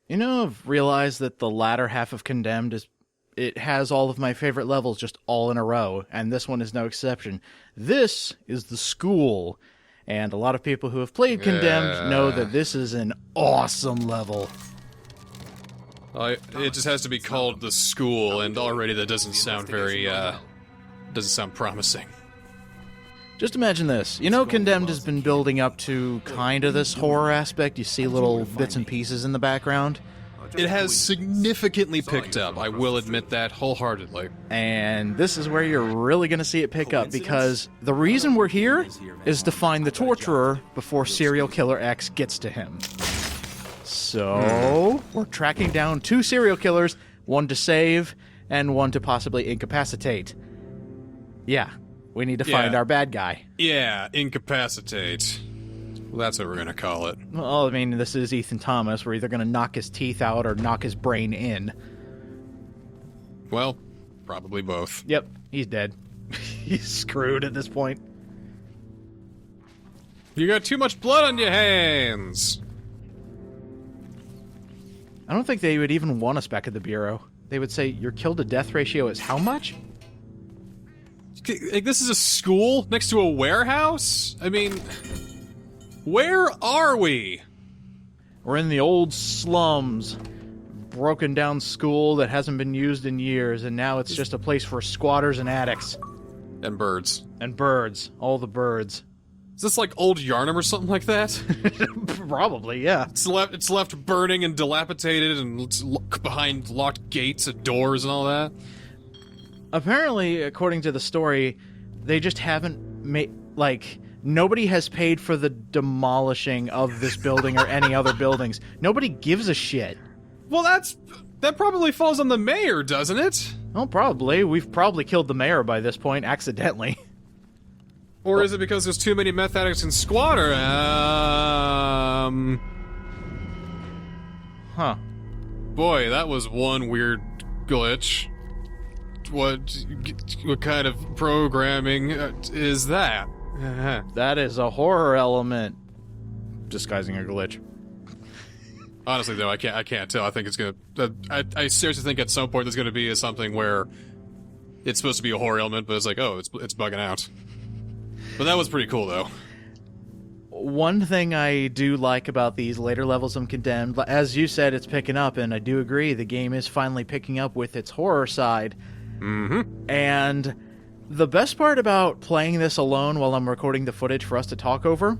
You know, I've realized that the latter half of Condemned it has all of my favorite levels just all in a row, and this one is no exception. This is the school, and a lot of people who have played Condemned know that this is an awesome level. It just has to be called the school, and already that doesn't sound very, doesn't sound promising. Just imagine this. You know, Condemned has been building up to kind of this horror aspect. You see little bits and pieces in the background. It has significantly picked up, I will admit that wholeheartedly. And this is where you're really going to see it pick up, because the reason we're here is to find the torturer before serial killer X gets to him. So, we're tracking down 2 serial killers, one to save, and one to possibly incapacitate. Yeah, we need to find our bad guy. Yeah, incapacitate. Well, that's what we're gonna call it. Well, I mean, this is Ethan Thomas. We're either gonna knock his teeth out or knock his brain in. Well, probably both. Yep, he's dead. He's screwed at this point. You got too much blood on your hands! I don't think they would even want us back at the Bureau. They would say, your kill-to-death ratio is how much? Like, this is a school next to a warehouse? I mean, where are we? We're in the old slums. Broken down school that hasn't been used in years, and now it's just a place for squatters and addicts. And birds. And birds. All the birds. Is this like old Yarnum or something like that? Probably, yeah. It's left burning and dilapidated and it's behind locked gates and doors and all that. Apparently, according to the story, they just haven't made, like, nobody has paid for the demolishing of this building or any other buildings. Nobody gives a shit. Well, that probably falls on the mayor, doesn't it? Well, probably. We've probably killed the mayor by this point, accidentally. Or is it because there's too many meth addicts and squatter? Huh. Boy, that was one weird glitch. What kind of programming is that? That is a horror element. Disguising a glitch. Honestly, though, I can't tell. I think it's gonna. I seriously think at some point there's gonna be something where it's supposed to be a horror element, but it's like, oh, it's bugging out. But that was pretty cool, though. One thing I do like about these later levels of Condemned, as you said, it's picking up, and I do agree, the game is finally picking up with its horror side. Mm-hmm. And the best part about playing this alone while I'm recording the footage for us to talk over,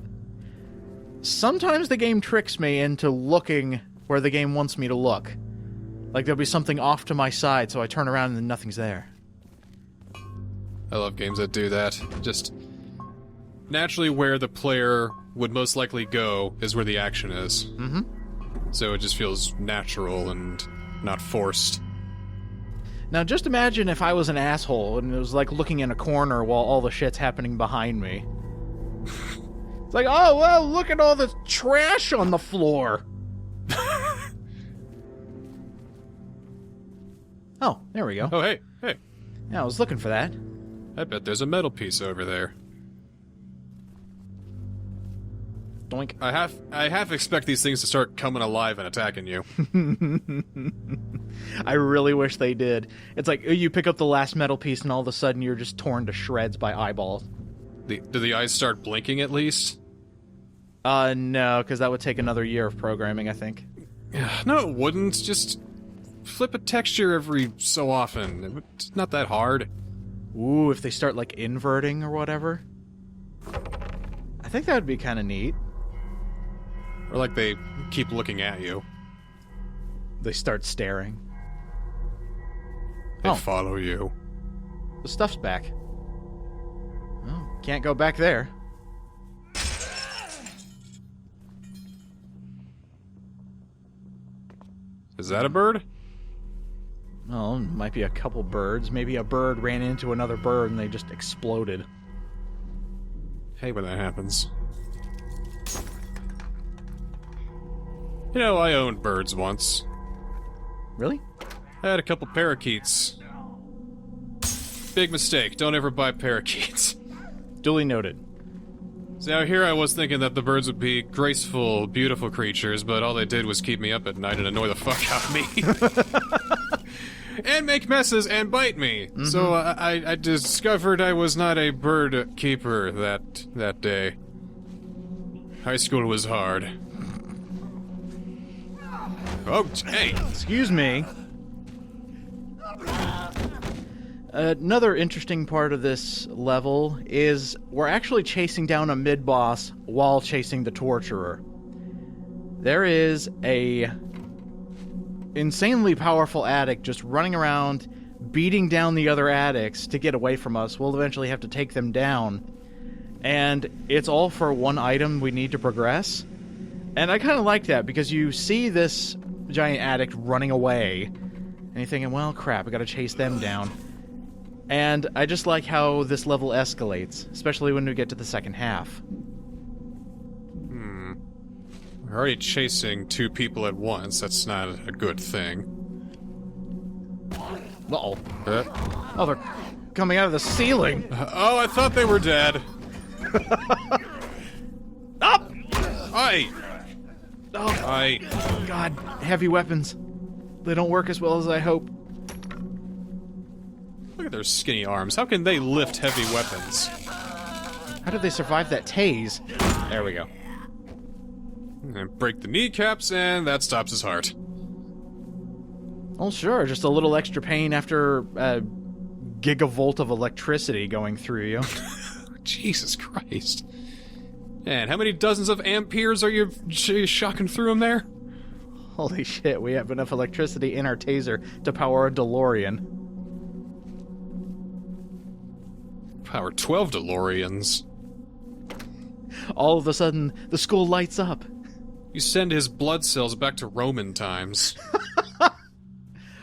sometimes the game tricks me into looking where the game wants me to look. Like there'll be something off to my side, so I turn around and then nothing's there. I love games that do that. Just naturally where the player would most likely go is where the action is. Mm-hmm. So it just feels natural and not forced. Now just imagine if I was an asshole and it was like looking in a corner while all the shit's happening behind me. It's like, oh, well, look at all the trash on the floor. Oh, there we go. Oh, hey. Yeah, I was looking for that. I bet there's a metal piece over there. Doink. I half expect these things to start coming alive and attacking you. I really wish they did. It's like you pick up the last metal piece and all of a sudden you're just torn to shreds by eyeballs. Do the eyes start blinking at least? No, because that would take another year of programming, I think. No, it wouldn't. Just flip a texture every so often. It's not that hard. Ooh, if they start, like, inverting or whatever. I think that would be kind of neat. Or like they keep looking at you. They start staring. They follow you. The stuff's back. Oh, can't go back there. Is that a bird? Well, might be a couple birds. Maybe a bird ran into another bird and they just exploded. Hate when that happens. You know, I owned birds once. Really? I had a couple parakeets. Big mistake. Don't ever buy parakeets. Duly noted. So here I was thinking that the birds would be graceful, beautiful creatures, but all they did was keep me up at night and annoy the fuck out of me. And make messes and bite me. Mm-hmm. So I discovered I was not a bird keeper that day. High school was hard. Oh, hey! Excuse me. Another interesting part of this level is we're actually chasing down a mid-boss while chasing the torturer. There is a insanely powerful addict just running around, beating down the other addicts to get away from us. We'll eventually have to take them down. And it's all for one item we need to progress. And I kind of like that, because you see this giant addict running away, and you're thinking, well, crap, I gotta chase them down. And I just like how this level escalates, especially when we get to the second half. We're already chasing two people at once. That's not a good thing. Uh-oh. Oh, they're coming out of the ceiling! Oh, I thought they were dead. Up! Aye! Oh, Aye. God, heavy weapons. They don't work as well as I hope. Look at their skinny arms. How can they lift heavy weapons? How did they survive that tase? There we go. And break the kneecaps, and that stops his heart. Oh, sure, just a little extra pain after a gigavolt of electricity going through you. Jesus Christ. And how many dozens of amperes are you shocking through him there? Holy shit, we have enough electricity in our taser to power a DeLorean. Power 12 DeLoreans. All of a sudden, the school lights up. You send his blood cells back to Roman times.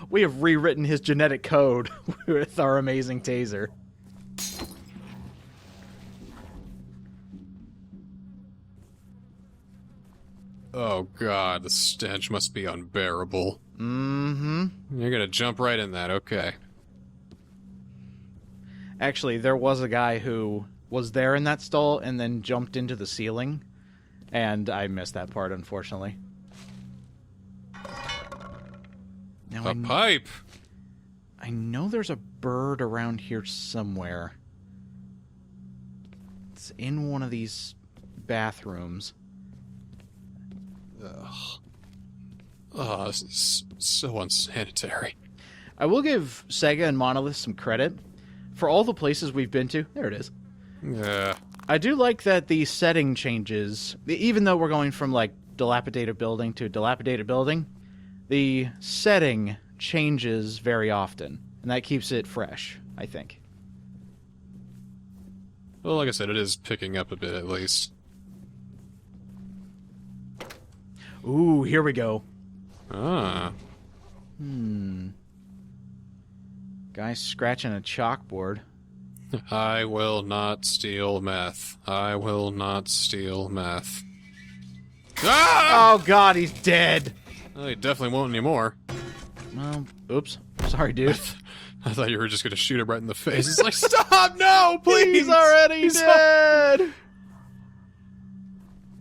We have rewritten his genetic code with our amazing taser. Oh god, the stench must be unbearable. Mm-hmm. You're gonna jump right in that, okay. Actually, there was a guy who was there in that stall and then jumped into the ceiling. And I missed that part, unfortunately. Now A pipe! I know there's a bird around here somewhere. It's in one of these bathrooms. Ugh. Oh, this is so unsanitary. I will give Sega and Monolith some credit. For all the places we've been to, there it is. Yeah. I do like that the setting changes. Even though we're going from, like, dilapidated building to dilapidated building, the setting changes very often. And that keeps it fresh, I think. Well, like I said, it is picking up a bit, at least. Ooh, here we go. Ah. Guy scratching a chalkboard. I will not steal meth. I will not steal meth. Ah! Oh god, he's dead! Well, he definitely won't anymore. Well, oops. Sorry, dude. I thought you were just gonna shoot him right in the face. It's like, stop! No, please! He's already dead!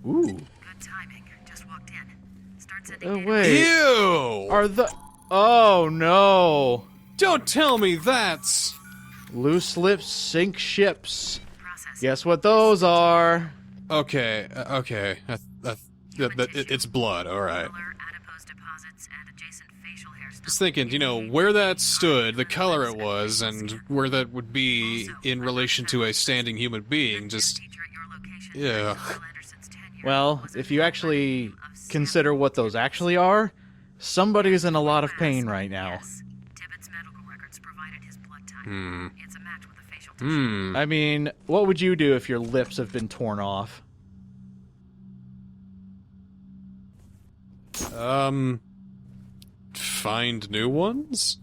Ooh. Good timing. Just walked in. Start sending Oh, data. wait. Ew! Are the... Oh, no. Don't tell me that! Loose lips sink ships. Process. Guess what those are? Okay, okay. It's blood, alright. Color, adipose deposits, and adjacent facial hair stuff. Just thinking, you know, where that stood, the color it was, and where that would be in relation to a standing human being, just... Teacher at your location. Yeah. Will Anderson's tenure Well, was if you a actually of sample consider what those actually are, somebody's in a lot of pain right now. Yes. Tippett's medical records provided his blood type. It's a match with a facial tissue. Hmm. I mean, what would you do if your lips have been torn off? Find new ones?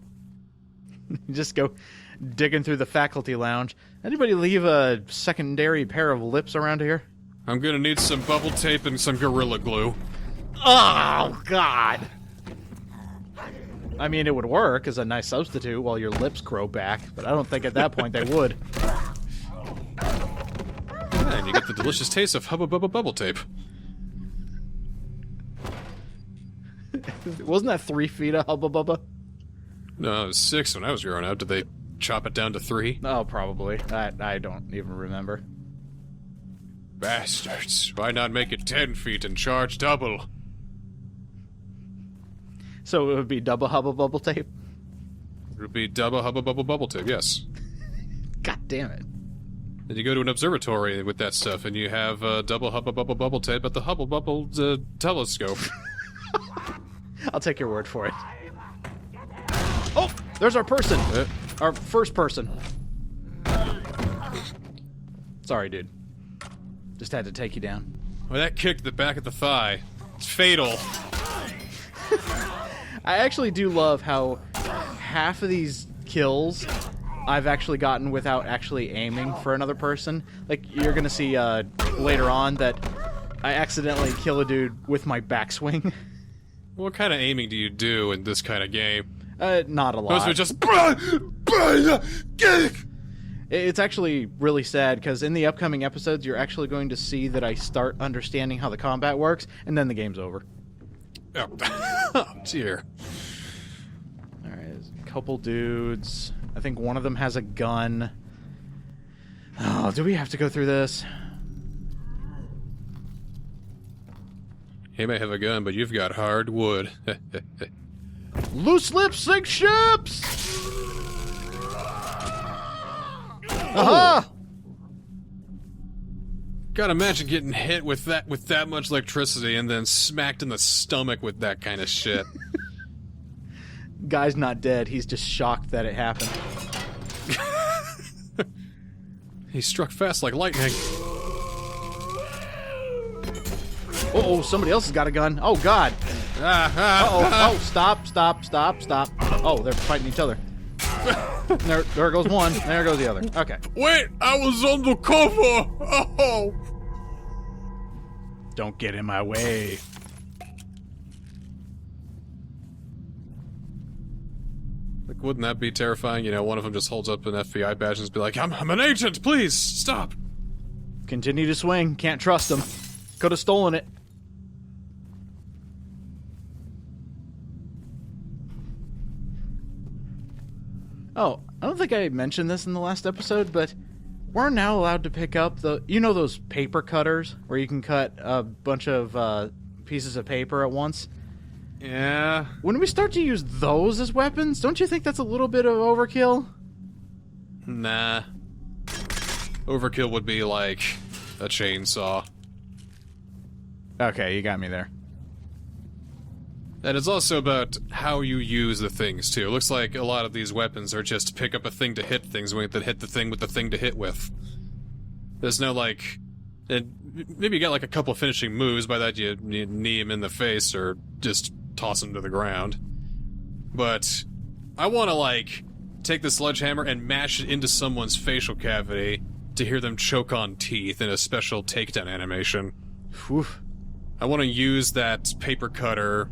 You just go digging through the faculty lounge. Anybody leave a secondary pair of lips around here? I'm gonna need some bubble tape and some Gorilla Glue. Oh, God! I mean, it would work as a nice substitute while your lips grow back, but I don't think at that point they would. And you get the delicious taste of Hubba Bubba Bubble Tape. Wasn't that 3 feet of Hubba Bubba? No, it was 6 when I was growing up. Did they chop it down to 3? Oh, probably. I don't even remember. Bastards. Why not make it 10 feet and charge double? So it would be double Hubba Bubble Tape? It would be double Hubba Bubble Bubble Tape, yes. God damn it. And you go to an observatory with that stuff, and you have double Hubba Bubble Bubble Tape at the Hubble Bubble telescope. I'll take your word for it. Oh! There's our person! Our first person. Sorry, dude. Just had to take you down. Well, that kick to the back of the thigh. It's fatal. I actually do love how half of these kills I've actually gotten without actually aiming for another person. Like, you're gonna see later on that I accidentally kill a dude with my backswing. What kind of aiming do you do in this kind of game? Not a lot. Those are just... It's actually really sad, because in the upcoming episodes, you're actually going to see that I start understanding how the combat works, and then the game's over. Oh, oh dear. Alright, there's a couple dudes. I think one of them has a gun. Oh, do we have to go through this? He may have a gun, but you've got hard wood. Loose lips sink ships! Aha! Gotta imagine getting hit with that much electricity and then smacked in the stomach with that kind of shit. Guy's not dead, he's just shocked that it happened. He struck fast like lightning. Uh-oh, somebody else has got a gun. Oh, God. Uh-oh. Oh, stop. Oh, they're fighting each other. There goes one. There goes the other. Okay. Wait, I was undercover! Oh! Don't get in my way. Like, wouldn't that be terrifying? You know, one of them just holds up an FBI badge and just be like, I'm an agent, please, stop! Continue to swing. Can't trust them. Could have stolen it. Oh, I don't think I mentioned this in the last episode, but we're now allowed to pick up those paper cutters where you can cut a bunch of pieces of paper at once? Yeah. When we start to use those as weapons, don't you think that's a little bit of overkill? Nah. Overkill would be like a chainsaw. Okay, you got me there. And it's also about how you use the things, too. It looks like a lot of these weapons are just pick up a thing to hit things with, that hit the thing with the thing to hit with. There's no, like... maybe you got, like, a couple finishing moves. By that, you knee him in the face or just toss him to the ground. But I want to, like, take the sledgehammer and mash it into someone's facial cavity to hear them choke on teeth in a special takedown animation. Whew. I want to use that paper cutter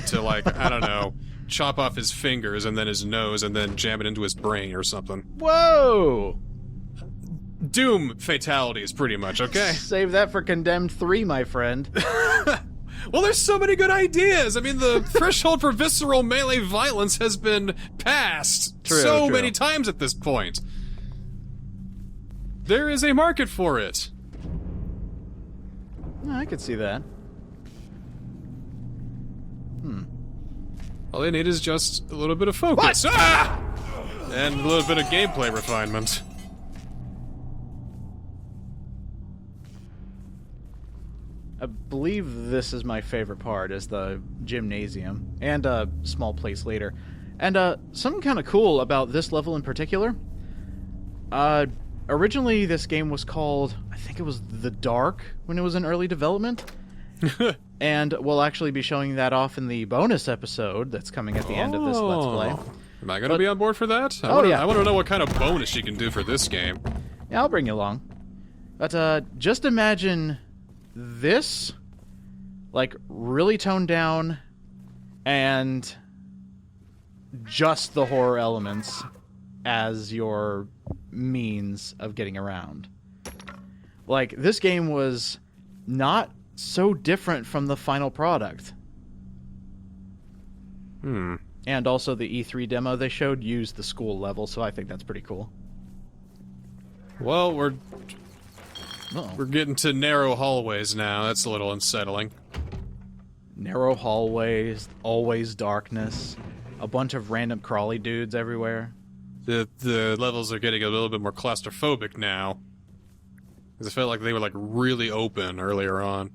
to, like, I don't know, chop off his fingers and then his nose and then jam it into his brain or something. Whoa! Doom fatalities, pretty much, okay? Save that for Condemned 3, my friend. Well, there's so many good ideas! I mean, the threshold for visceral melee violence has been passed so many times at this point. There is a market for it. I could see that. All they need is just a little bit of focus. Ah! And a little bit of gameplay refinement. I believe this is my favorite part, is the gymnasium, and a small place later. And something kind of cool about this level in particular. Originally this game was called, I think it was The Dark when it was in early development. And we'll actually be showing that off in the bonus episode that's coming at the end of this Let's Play. Am I going to be on board for that? I want to know what kind of bonus you can do for this game. Yeah, I'll bring you along. But just imagine this, like, really toned down, and just the horror elements as your means of getting around. Like, this game was not so different from the final product. And also the E3 demo they showed used the school level, so I think that's pretty cool. Well, we're Uh-oh. getting to narrow hallways now. That's a little unsettling. Narrow hallways, always darkness, a bunch of random crawly dudes everywhere. The levels are getting a little bit more claustrophobic now. Because I felt like they were, like, really open earlier on.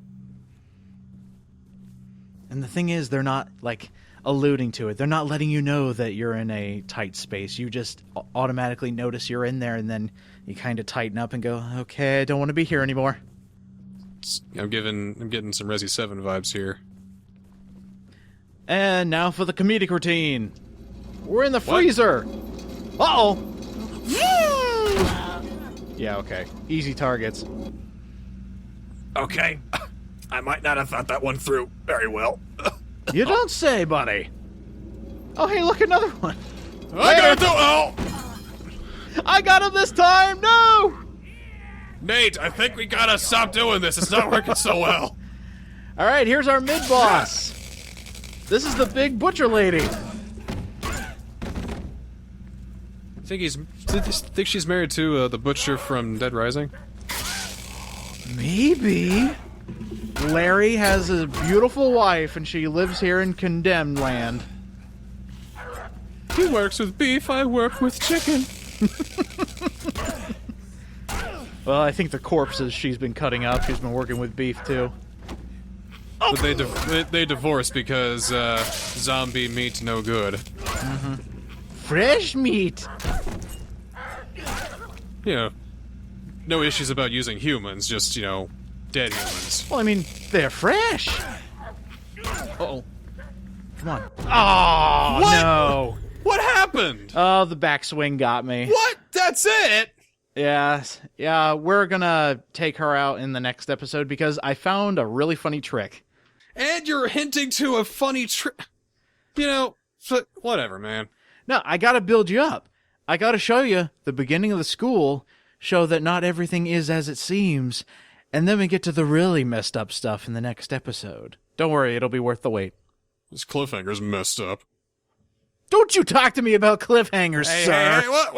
And the thing is, they're not, like, alluding to it. They're not letting you know that you're in a tight space. You just automatically notice you're in there, and then you kind of tighten up and go, okay, I don't want to be here anymore. I'm getting some Resi 7 vibes here. And now for the comedic routine. We're in the freezer. Uh-oh. Yeah, okay. Easy targets. Okay. I might not have thought that one through very well. You don't say, buddy. Oh, hey, look, another one. I got it! Oh! I got him this time! No! Nate, I think we gotta stop doing this. It's not working so well. All right, here's our mid-boss. This is the big butcher lady. Think she's married to the butcher from Dead Rising? Maybe. Larry has a beautiful wife, and she lives here in Condemned Land. He works with beef, I work with chicken. Well, I think the corpses she's been cutting up, she's been working with beef, too. But they divorced because zombie meat no good. Mm-hmm. Fresh meat! You know, no issues about using humans, just, you know, dead humans. Well, I mean, they're fresh! Uh-oh. Come on. Oh, What? no! What happened? Oh, the backswing got me. What? That's it? Yeah, we're gonna take her out in the next episode because I found a really funny trick. And you're hinting to a funny trick. You know, whatever, man. No, I gotta build you up. I gotta show you the beginning of the school, show that not everything is as it seems, and then we get to the really messed up stuff in the next episode. Don't worry, it'll be worth the wait. This cliffhanger's messed up. Don't you talk to me about cliffhangers, Hey, sir! what?